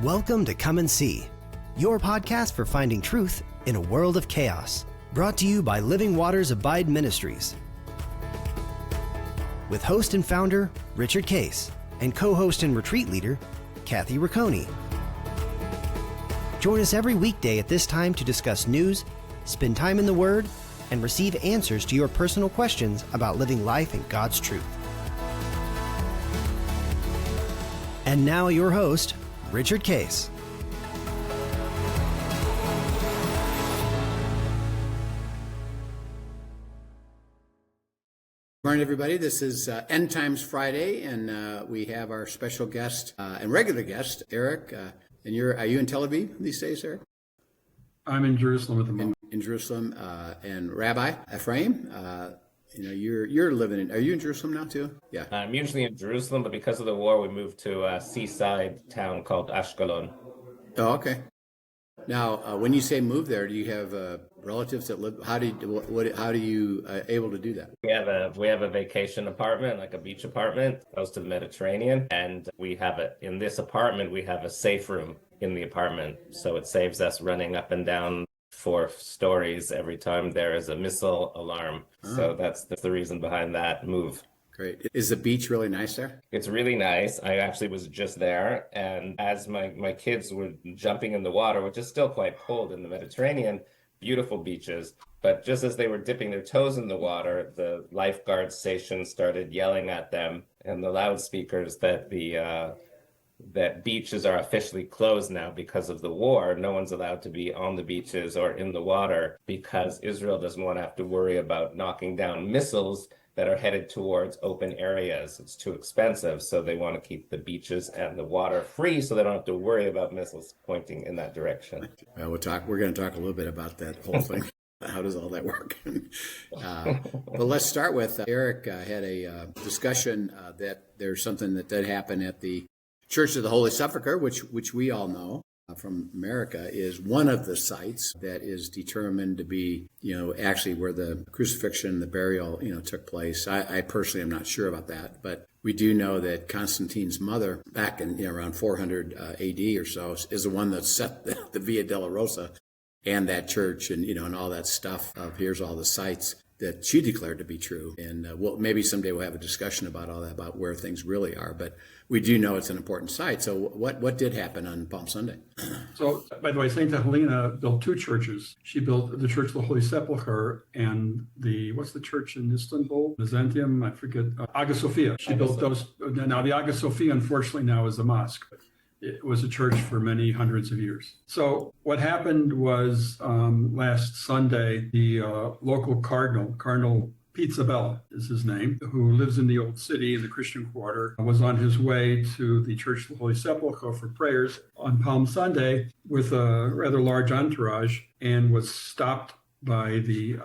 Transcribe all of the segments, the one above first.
Welcome to Come and See, your podcast for finding truth in a world of chaos. Brought to you by Living Waters Abide Ministries. With host and founder, Richard Case, and co-host and retreat leader, Kathy Ricconi. Join us every weekday at this time to discuss news, spend time in the Word, and receive answers to your personal questions about living life in God's truth. And now your host, Richard Case. Good morning, everybody. This is End Times Friday, and we have our special guest and regular guest, Eric. And are you in Tel Aviv these days, Eric? I'm in Jerusalem at the moment. In Jerusalem, and Rabbi Ephraim. You're living in. Are you in Jerusalem now too? Yeah. I'm usually in Jerusalem, but because of the war, we moved to a seaside town called Ashkelon. Oh, okay. Now, when you say move there, do you have relatives that live? How do you able to do that? We have a vacation apartment, like a beach apartment, close to the Mediterranean, and in this apartment we have a safe room in the apartment, so it saves us running up and down 4 stories every time there is a missile alarm. Oh. So that's the reason behind that move. Great. Is the beach really nice there? It's really nice. I actually was just there, and as my kids were jumping in the water, which is still quite cold in the Mediterranean, beautiful beaches, but just as they were dipping their toes in the water, the lifeguard station started yelling at them and the loudspeakers that beaches are officially closed now because of the war. No one's allowed to be on the beaches or in the water because Israel doesn't want to have to worry about knocking down missiles that are headed towards open areas. It's too expensive, so they want to keep the beaches and the water free so they don't have to worry about missiles pointing in that direction. Well, we're going to talk a little bit about that whole thing. How does all that work? But let's start with Eric had a discussion that there's something that did happen at the Church of the Holy Sepulchre, which we all know from America is one of the sites that is determined to be, actually where the crucifixion, the burial, took place. I personally am not sure about that, but we do know that Constantine's mother, back in around 400 AD or so, is the one that set the Via Dolorosa and that church, and all that stuff. Here's all the sites that she declared to be true. And maybe someday we'll have a discussion about all that, about where things really are. But we do know it's an important site. So what did happen on Palm Sunday? So, by the way, St. Helena built 2 churches. She built the Church of the Holy Sepulchre and what's the church in Istanbul? Byzantium, I forget, Hagia Sophia. She built those. Now, the Hagia Sophia, unfortunately, now is a mosque. It was a church for many hundreds of years. So what happened was last Sunday, the local Cardinal Pizzabella is his name, who lives in the Old City in the Christian Quarter, was on his way to the Church of the Holy Sepulchre for prayers on Palm Sunday with a rather large entourage and was stopped by the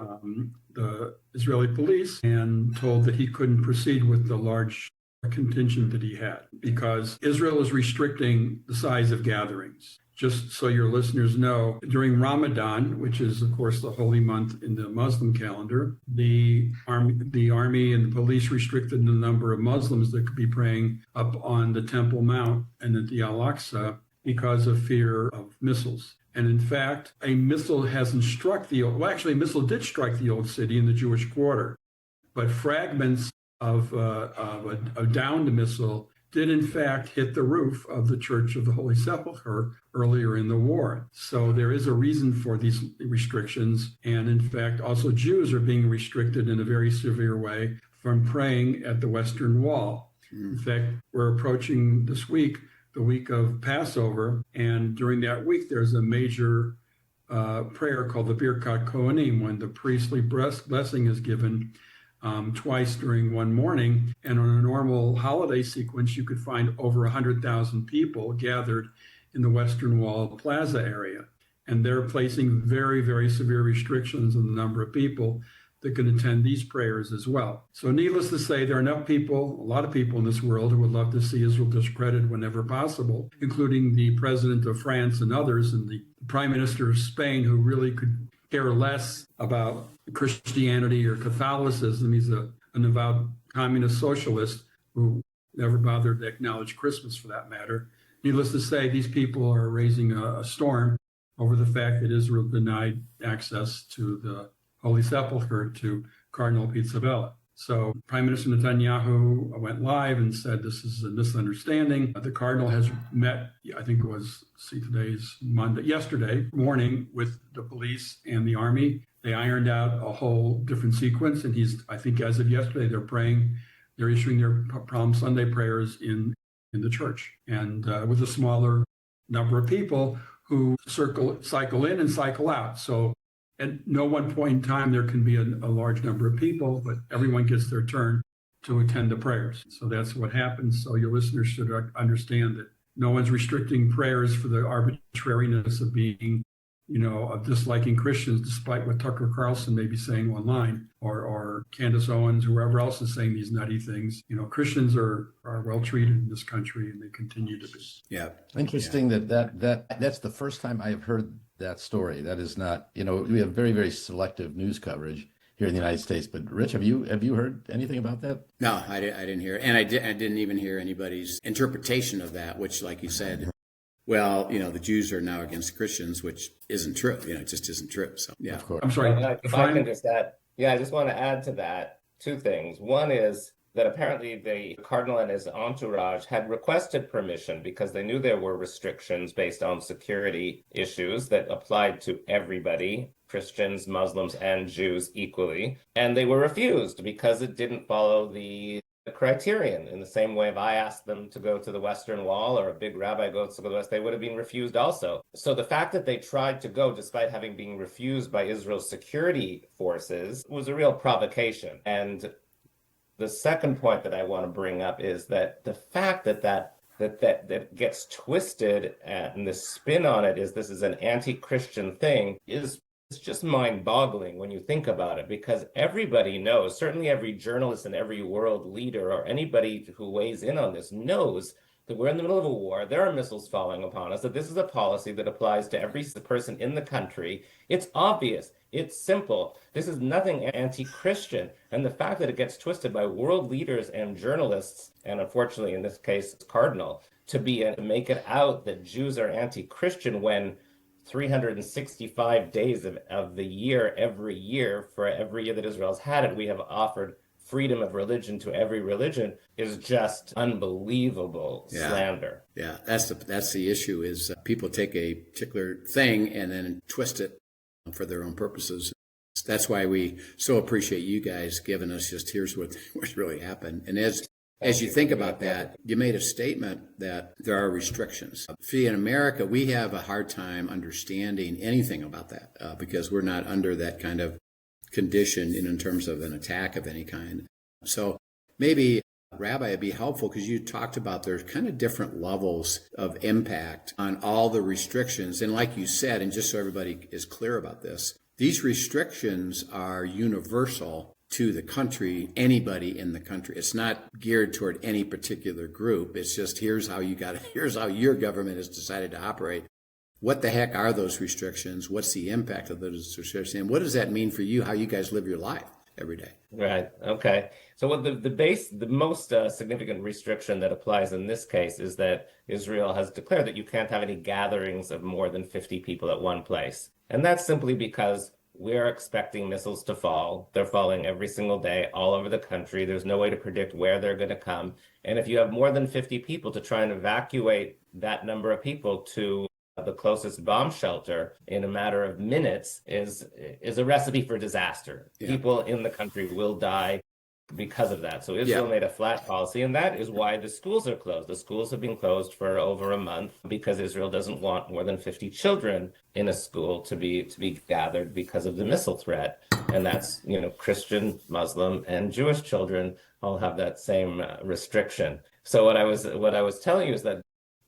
Israeli police and told that he couldn't proceed with the large contingent that he had because Israel is restricting the size of gatherings. Just so your listeners know, during Ramadan, which is, of course, the holy month in the Muslim calendar, the army and the police restricted the number of Muslims that could be praying up on the Temple Mount and at the Al-Aqsa because of fear of missiles. And in fact, a missile hasn't struck a missile did strike the Old City in the Jewish Quarter, but fragments of a downed missile did in fact hit the roof of the Church of the Holy Sepulchre earlier in the war. So there is a reason for these restrictions. And in fact, also Jews are being restricted in a very severe way from praying at the Western Wall. In fact, we're approaching this week, the week of Passover. And during that week, there's a major prayer called the Birkat Kohanim, when the priestly blessing is given twice during one morning. And on a normal holiday sequence, you could find over 100,000 people gathered in the Western Wall Plaza area. And they're placing very, very severe restrictions on the number of people that can attend these prayers as well. So needless to say, there are enough people, a lot of people in this world who would love to see Israel discredited whenever possible, including the president of France and others, and the prime minister of Spain, who really could care less about Christianity or Catholicism. He's an avowed communist socialist who never bothered to acknowledge Christmas for that matter. needless to say, these people are raising a storm over the fact that Israel denied access to the Holy Sepulchre to Cardinal Pizzabella. So Prime Minister Netanyahu went live and said this is a misunderstanding. The Cardinal has met, I think it was, today's Monday, yesterday morning with the police and the army. They ironed out a whole different sequence. And I think as of yesterday, they're issuing their Palm Sunday prayers in the church, and with a smaller number of people who cycle in and cycle out. So at no one point in time there can be a large number of people, but everyone gets their turn to attend the prayers. So that's what happens. So your listeners should understand that no one's restricting prayers for the arbitrariness of being, of disliking Christians, despite what Tucker Carlson may be saying online, or Candace Owens, whoever else is saying these nutty things. Christians are well treated in this country, and they continue to be. Yeah. Interesting that's the first time I've heard that story. That is not, we have very, very selective news coverage here in the United States. But Rich, have you heard anything about that? No, I didn't hear it. And I didn't even hear anybody's interpretation of that, which, like you said, well, the Jews are now against Christians, which isn't true. It just isn't true. So, yeah. Of course. I'm sorry. If I can just add, I just want to add to that two things. One is that apparently the cardinal and his entourage had requested permission because they knew there were restrictions based on security issues that applied to everybody, Christians, Muslims, and Jews equally. And they were refused because it didn't follow the criterion. In the same way, if I asked them to go to the Western Wall, or a big rabbi goes to the West, they would have been refused also. So the fact that they tried to go despite having been refused by Israel's security forces was a real provocation. And the second point that I want to bring up is that the fact that gets twisted, and the spin on it is this is an anti-Christian thing, it's just mind-boggling when you think about it, because everybody knows, certainly every journalist and every world leader or anybody who weighs in on this knows that we're in the middle of a war, there are missiles falling upon us, that this is a policy that applies to every person in the country. It's obvious. It's simple. This is nothing anti-Christian. And the fact that it gets twisted by world leaders and journalists, and unfortunately in this case, Cardinal, to make it out that Jews are anti-Christian when 365 days of the year, every year, for every year that Israel's had it, we have offered freedom of religion to every religion, is just unbelievable slander. Yeah, that's the issue, is people take a particular thing and then twist it for their own purposes. That's why we so appreciate you guys giving us just here's what really happened. And as you think about that, you made a statement that there are restrictions. See, in America, we have a hard time understanding anything about that because we're not under that kind of condition in terms of an attack of any kind. So maybe, Rabbi, it'd be helpful because you talked about there's kind of different levels of impact on all the restrictions. And like you said, and just so everybody is clear about this, these restrictions are universal to the country, anybody in the country. It's not geared toward any particular group. It's just here's how your government has decided to operate. What the heck are those restrictions? What's the impact of those restrictions? And what does that mean for you, how you guys live your life every day? Right. Okay. So what the most significant restriction that applies in this case is that Israel has declared that you can't have any gatherings of more than 50 people at one place. And that's simply because we're expecting missiles to fall. They're falling every single day all over the country. There's no way to predict where they're going to come. And if you have more than 50 people, to try and evacuate that number of people to the closest bomb shelter in a matter of minutes is a recipe for disaster. Yeah. People in the country will die because of that. So Israel made a flat policy, and that is why the schools are closed. The schools have been closed for over a month because Israel doesn't want more than 50 children in a school to be gathered because of the missile threat. And that's, Christian, Muslim, and Jewish children all have that same restriction. So what I was telling you is that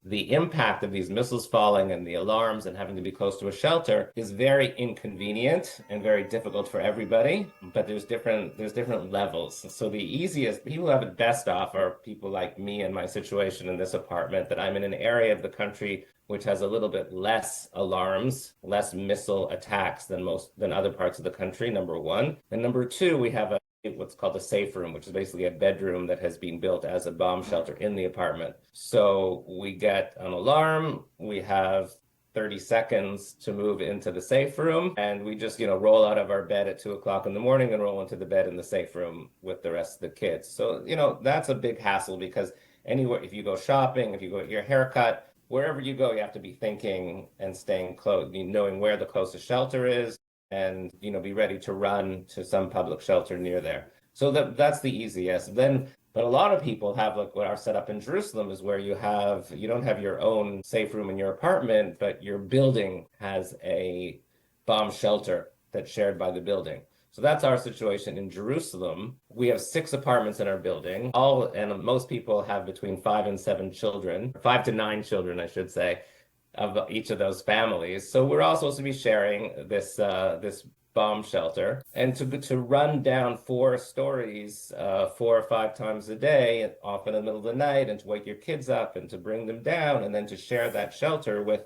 the impact of these missiles falling and the alarms and having to be close to a shelter is very inconvenient and very difficult for everybody, but there's different levels. So the easiest, people who have it best off are people like me in my situation in this apartment, that I'm in an area of the country which has a little bit less alarms, less missile attacks than other parts of the country, number one. And number two, we have what's called a safe room, which is basically a bedroom that has been built as a bomb shelter in the apartment. So we get an alarm, we have 30 seconds to move into the safe room, and we just, roll out of our bed at 2 o'clock in the morning and roll into the bed in the safe room with the rest of the kids. So, that's a big hassle, because anywhere, if you go shopping, if you go get your haircut, wherever you go, you have to be thinking and staying close, knowing where the closest shelter is, and be ready to run to some public shelter near there. So that's the easiest. But a lot of people have, like what our setup in Jerusalem is, where you don't have your own safe room in your apartment, but your building has a bomb shelter that's shared by the building. So that's our situation in Jerusalem. We have 6 apartments in our building, and most people have between 5 and 7 children, 5 to 9 children, I should say, of each of those families. So we're all supposed to be sharing this bomb shelter, and to run down 4 stories 4 or 5 times a day, often in the middle of the night, and to wake your kids up and to bring them down, and then to share that shelter with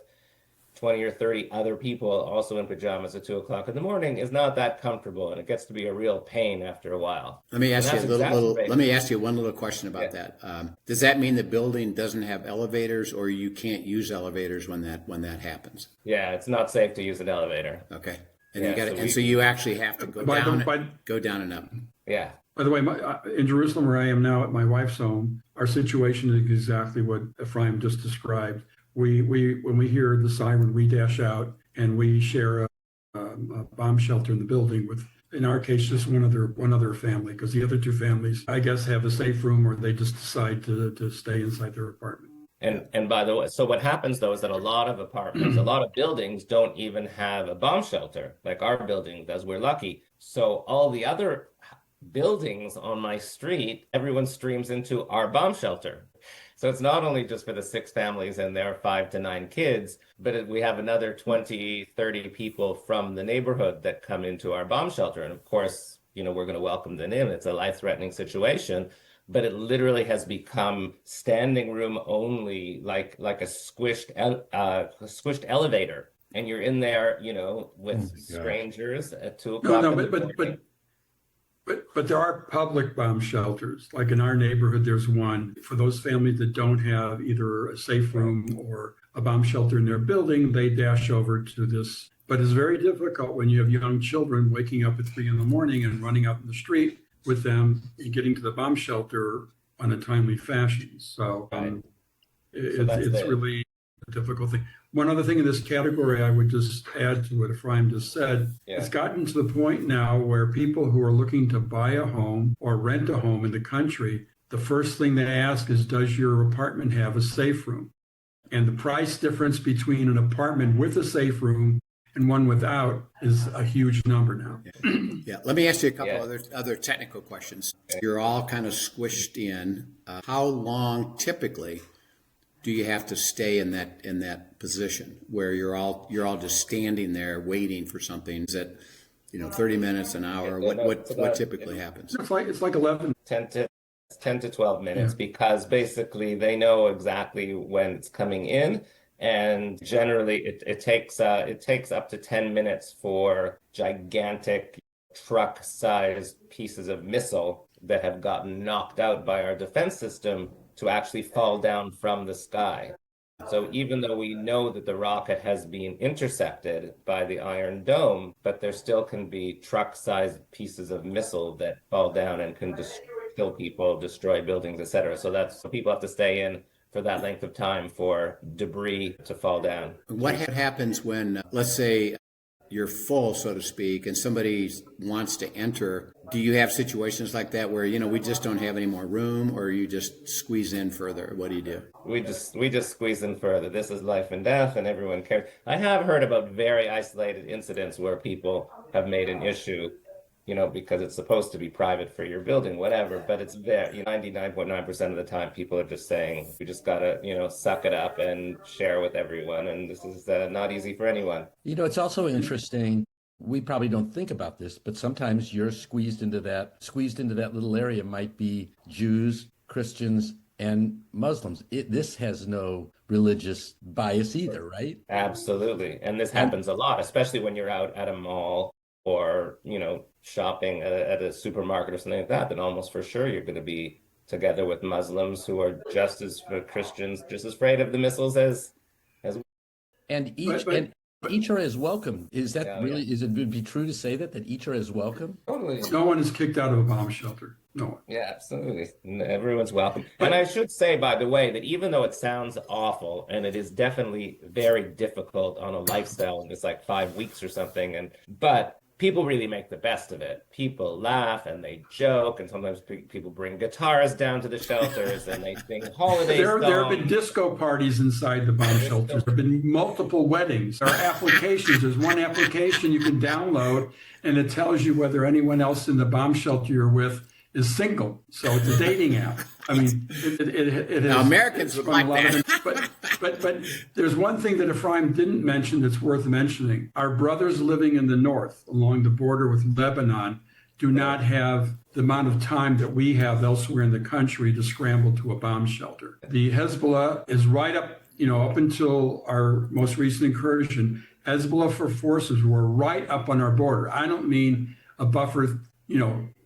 20 or 30 other people also in pajamas at 2 o'clock in the morning is not that comfortable, and it gets to be a real pain after a while. Let me ask you one little question about that. Does that mean the building doesn't have elevators, or you can't use elevators when that happens? Yeah, it's not safe to use an elevator. Okay. And so you actually have to go down and up. Yeah. By the way, in Jerusalem, where I am now at my wife's home, our situation is exactly what Ephraim just described. When we hear the siren, we dash out and we share a bomb shelter in the building with, in our case, just one other family, because the other 2 families, I guess, have a safe room, or they just decide to stay inside their apartment. And by the way, so what happens though is that a lot of apartments, a lot of buildings don't even have a bomb shelter like our building does. We're lucky. So all the other buildings on my street, everyone streams into our bomb shelter. So it's not only just for the 6 families and their 5 to 9 kids, but we have another 20, 30 people from the neighborhood that come into our bomb shelter. And of course, we're going to welcome them in. It's a life-threatening situation. But it literally has become standing room only, like a squished elevator, and you're in there, with strangers at 2 o'clock. But there are public bomb shelters. Like in our neighborhood, there's one for those families that don't have either a safe room or a bomb shelter in their building. They dash over to this. But it's very difficult when you have young children waking up at 3 in the morning and running out in the street with them and getting to the bomb shelter on a timely fashion. So it's really a difficult thing. One other thing in this category I would just add to what Ephraim just said, It's gotten to the point now where people who are looking to buy a home or rent a home in the country, the first thing they ask is, does your apartment have a safe room? And the price difference between an apartment with a safe room and one without is a huge number now. Yeah. Let me ask you a couple other technical questions. You're all kind of squished in. How long typically do you have to stay in that position where you're all just standing there waiting for something? Is it 30 minutes, an hour? What typically happens? It's like 10 to 12 minutes, because basically they know exactly when it's coming in. And generally, it takes up to 10 minutes for gigantic truck-sized pieces of missile that have gotten knocked out by our defense system to actually fall down from the sky. So even though we know that the rocket has been intercepted by the Iron Dome, but there still can be truck-sized pieces of missile that fall down and can kill people, destroy buildings, etc. So people have to stay in for that length of time for debris to fall down. What happens when, let's say, you're full, so to speak, and somebody wants to enter? Do you have situations like that where, we just don't have any more room, or you just squeeze in further? What do you do? We just squeeze in further. This is life and death, and everyone cares. I have heard about very isolated incidents where people have made an issue, because it's supposed to be private for your building, whatever, but it's there. 99.9% of the time, people are just saying, we just gotta, suck it up and share with everyone. And this is not easy for anyone. It's also interesting. We probably don't think about this, but sometimes you're squeezed into that little area might be Jews, Christians, and Muslims. This has no religious bias either, right? Absolutely. And this happens a lot, especially when you're out at a mall or, shopping at a supermarket or something like that, then almost for sure you're going to be together with Muslims who are just as Christians, just as afraid of the missiles as And each But, and each are as welcome. Is that Yeah, really? Is it would be true to say that each are as welcome? totally. no one is kicked out of a bomb shelter. No one. Yeah, absolutely. Everyone's welcome. And I should say, by the way, that even though it sounds awful, and it is definitely very difficult on a lifestyle, and it's like 5 weeks or something, but people really make the best of it. People laugh and they joke, and sometimes people bring guitars down to the shelters and they sing holiday songs. There have been disco parties inside the bomb shelters. There have been multiple weddings. There are applications. There's one application you can download, and it tells you whether anyone else in the bomb shelter you're with is single. So it's a dating app. I mean, it Now, has, Americans would like that. But there's one thing that Ephraim didn't mention that's worth mentioning. Our brothers living in the north along the border with Lebanon do not have the amount of time that we have elsewhere in the country to scramble to a bomb shelter. The Hezbollah is right up, up until our most recent incursion, Hezbollah forces were right up on our border. I don't mean a buffer,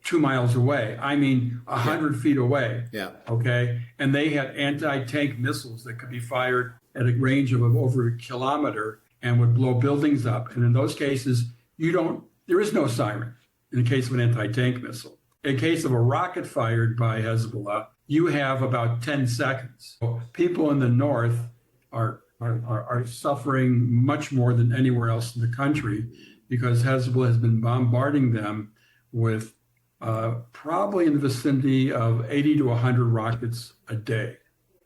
2 miles away. I mean, 100 feet away. Yeah. Okay. And they had anti-tank missiles that could be fired at a range of over a kilometer and would blow buildings up. And in those cases, there is no siren in the case of an anti-tank missile. In case of a rocket fired by Hezbollah, you have about 10 seconds. So people in the north are suffering much more than anywhere else in the country because Hezbollah has been bombarding them with probably in the vicinity of 80 to 100 rockets a day,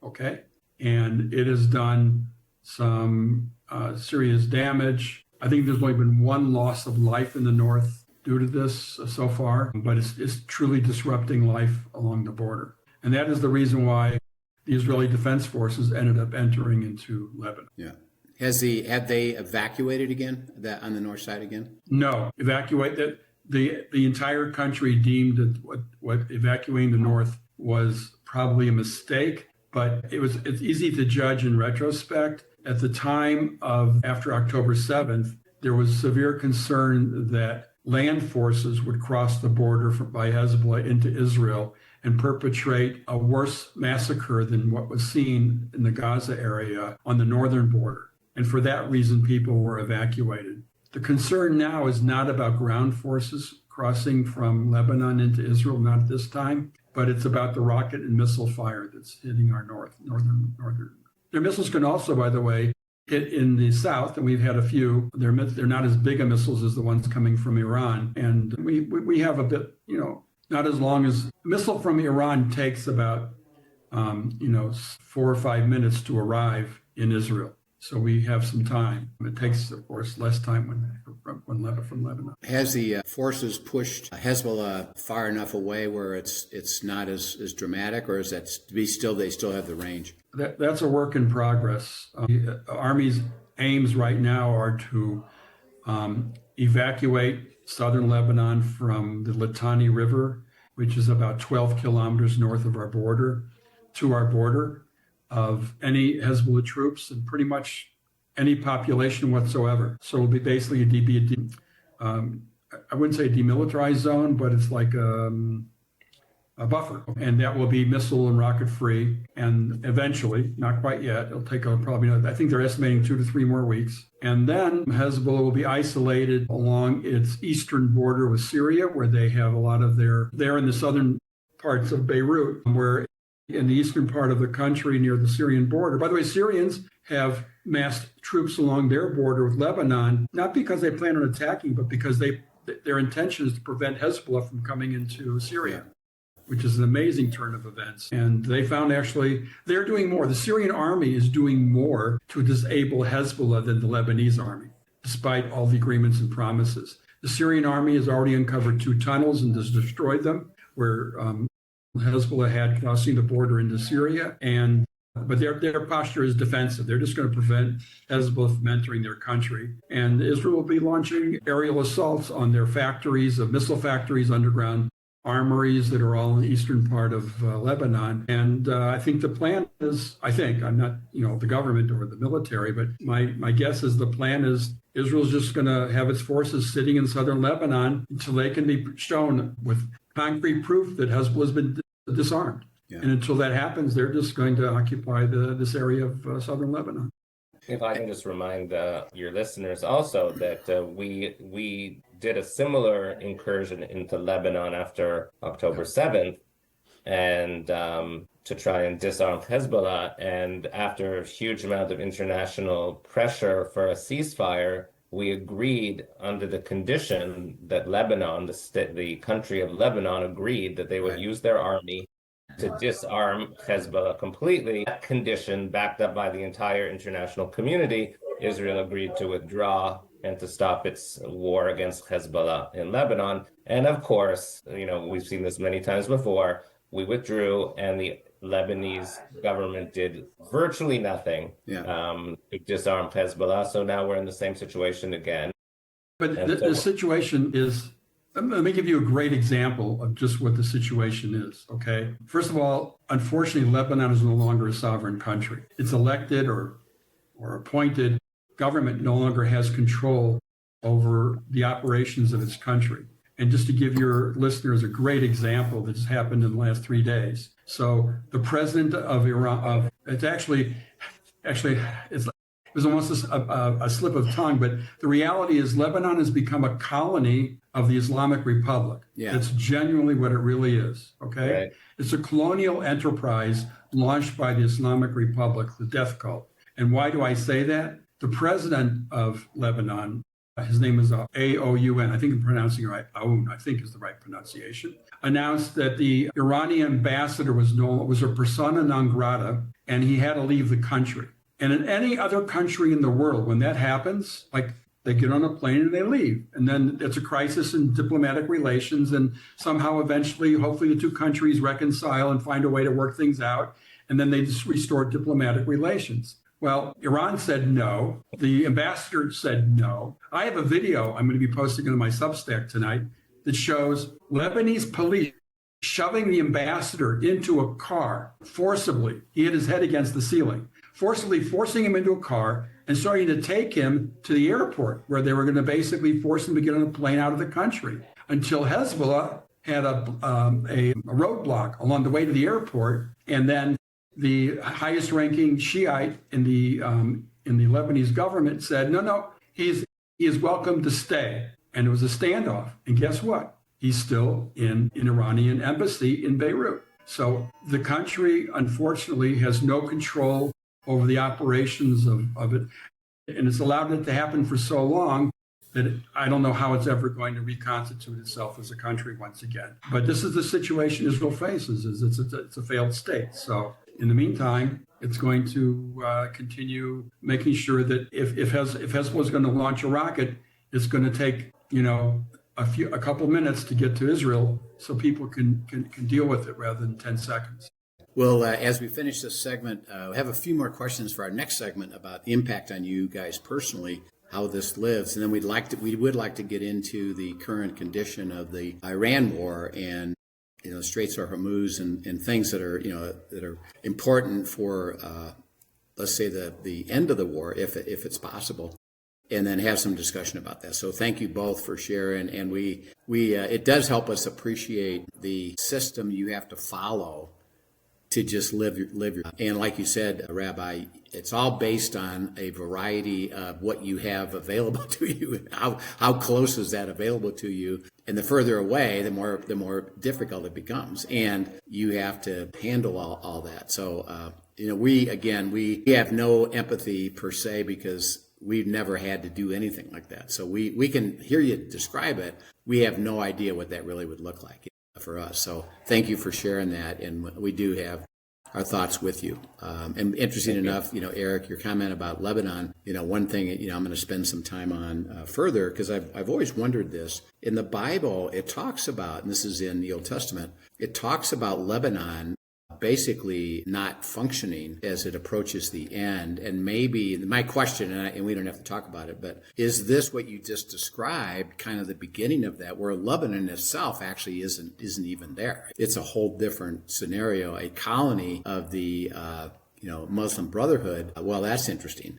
okay? And it has done some serious damage. I think there's only been one loss of life in the north due to this so far, but it's truly disrupting life along the border. And that is the reason why the Israeli Defense Forces ended up entering into Lebanon. Yeah. Have they evacuated again on the north side again? No, evacuate. The entire country deemed that what evacuating the north was probably a mistake, but it's easy to judge in retrospect. At the time of after October 7th, there was severe concern that land forces would cross the border by Hezbollah into Israel and perpetrate a worse massacre than what was seen in the Gaza area on the northern border. And for that reason, people were evacuated. The concern now is not about ground forces crossing from Lebanon into Israel, not at this time, but it's about the rocket and missile fire that's hitting our northern. Their missiles can also, by the way, hit in the south, and we've had a few. They're not as big a missiles as the ones coming from Iran, and we have a bit, not as long as a missile from Iran takes about, 4 or 5 minutes to arrive in Israel. So we have some time. It takes, of course, less time from Lebanon. Has the forces pushed Hezbollah far enough away where it's not as dramatic, or is that they still have the range? That's a work in progress. The Army's aims right now are to evacuate southern Lebanon from the Litani River, which is about 12 kilometers north of our border, to our border, of any Hezbollah troops and pretty much any population whatsoever. So it'll be basically I wouldn't say a demilitarized zone, but it's like a buffer. And that will be missile and rocket free. And eventually, not quite yet, it'll take I think they're estimating 2 to 3 more weeks. And then Hezbollah will be isolated along its eastern border with Syria, where they have a lot of they're in the southern parts of Beirut, where in the eastern part of the country near the Syrian border. By the way, Syrians have massed troops along their border with Lebanon, not because they plan on attacking, but because their intention is to prevent Hezbollah from coming into Syria, which is an amazing turn of events. And they found actually they're doing more. The Syrian army is doing more to disable Hezbollah than the Lebanese army, despite all the agreements and promises. The Syrian army has already uncovered 2 tunnels and has destroyed them, where Hezbollah had crossing the border into Syria, but their posture is defensive. They're just going to prevent Hezbollah from entering their country. And Israel will be launching aerial assaults on their factories, of missile factories underground armories that are all in the eastern part of Lebanon. And I think the plan is, I'm not, the government or the military, but my guess is the plan is Israel's just going to have its forces sitting in southern Lebanon until they can be shown with concrete proof that Hezbollah's been disarmed. Yeah. And until that happens, they're just going to occupy this area of southern Lebanon. If I can just remind your listeners also that we did a similar incursion into Lebanon after October 7th, and to try and disarm Hezbollah. And after a huge amount of international pressure for a ceasefire, we agreed under the condition that Lebanon, the country of Lebanon, agreed that they would use their army to disarm Hezbollah completely. That condition, backed up by the entire international community, Israel agreed to withdraw and to stop its war against Hezbollah in Lebanon. And of course, we've seen this many times before, we withdrew and the Lebanese government did virtually nothing to disarm Hezbollah. So now we're in the same situation again. But the situation is, let me give you a great example of just what the situation is, okay? First of all, unfortunately, Lebanon is no longer a sovereign country. Its elected or appointed government no longer has control over the operations of its country. And just to give your listeners a great example that just happened in the last 3 days. So the president of Iran, it was almost a slip of tongue, but the reality is Lebanon has become a colony of the Islamic Republic. Yeah. That's genuinely what it really is, okay? Right. It's a colonial enterprise launched by the Islamic Republic, the death cult. And why do I say that? The president of Lebanon, his name is Aoun, I think I'm pronouncing it right, Aoun, I think is the right pronunciation, announced that the Iranian ambassador was a persona non grata, and he had to leave the country. And in any other country in the world, when that happens, like they get on a plane and they leave. And then it's a crisis in diplomatic relations. And somehow eventually, hopefully the two countries reconcile and find a way to work things out. And then they just restore diplomatic relations. Well, Iran said no. The ambassador said no. I have a video I'm going to be posting on my Substack tonight that shows Lebanese police shoving the ambassador into a car forcibly. He hit his head against the ceiling, forcibly forcing him into a car and starting to take him to the airport where they were going to basically force him to get on a plane out of the country until Hezbollah had a roadblock along the way to the airport. And then the highest ranking Shiite in the Lebanese government said, no, he is welcome to stay. And it was a standoff. And guess what? He's still in an Iranian embassy in Beirut. So the country, unfortunately, has no control over the operations of it. And it's allowed it to happen for so long that I don't know how it's ever going to reconstitute itself as a country once again. But this is the situation Israel faces, is it's a failed state. So in the meantime, it's going to continue making sure that if Hezbollah is going to launch a rocket, it's going to take, a couple minutes to get to Israel so people can deal with it rather than 10 seconds. Well, as we finish this segment, I have a few more questions for our next segment about the impact on you guys personally, how this lives. And then we would like to get into the current condition of the Iran war and, Straits of Hormuz and things that are important for, let's say, the end of the war, if it's possible, and then have some discussion about that. So thank you both for sharing. And we it does help us appreciate the system you have to follow to just live your. And like you said, Rabbi, it's all based on a variety of what you have available to you. How close is that available to you? And the further away, the more difficult it becomes. And you have to handle all that. So, we have no empathy per se because we've never had to do anything like that. So we can hear you describe it. We have no idea what that really would look like for us. So thank you for sharing that. And we do have our thoughts with you. And interesting enough, Eric, your comment about Lebanon, one thing, I'm going to spend some time on further, because I've always wondered this. In the Bible, it talks about, and this is in the Old Testament, it talks about Lebanon basically not functioning as it approaches the end. And maybe my question, and we don't have to talk about it, but is this what you just described, kind of the beginning of that, where Lebanon itself actually isn't even there? It's a whole different scenario, a colony of the Muslim Brotherhood. Well, that's interesting.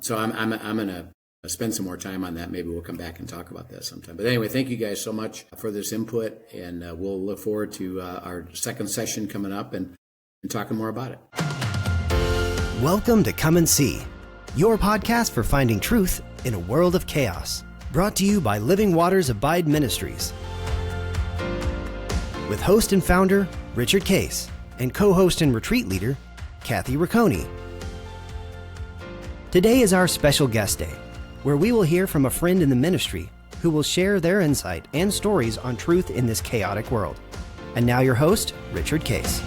So I'm going to spend some more time on that. Maybe we'll come back and talk about that sometime. But anyway, thank you guys so much for this input, and we'll look forward to our second session coming up and talking more about it. Welcome to Come and See, your podcast for finding truth in a world of chaos. Brought to you by Living Waters Abide Ministries. With host and founder Richard Case and co-host and retreat leader Kathy Ricconi. Today is our special guest day, where we will hear from a friend in the ministry who will share their insight and stories on truth in this chaotic world. And now your host, Richard Case.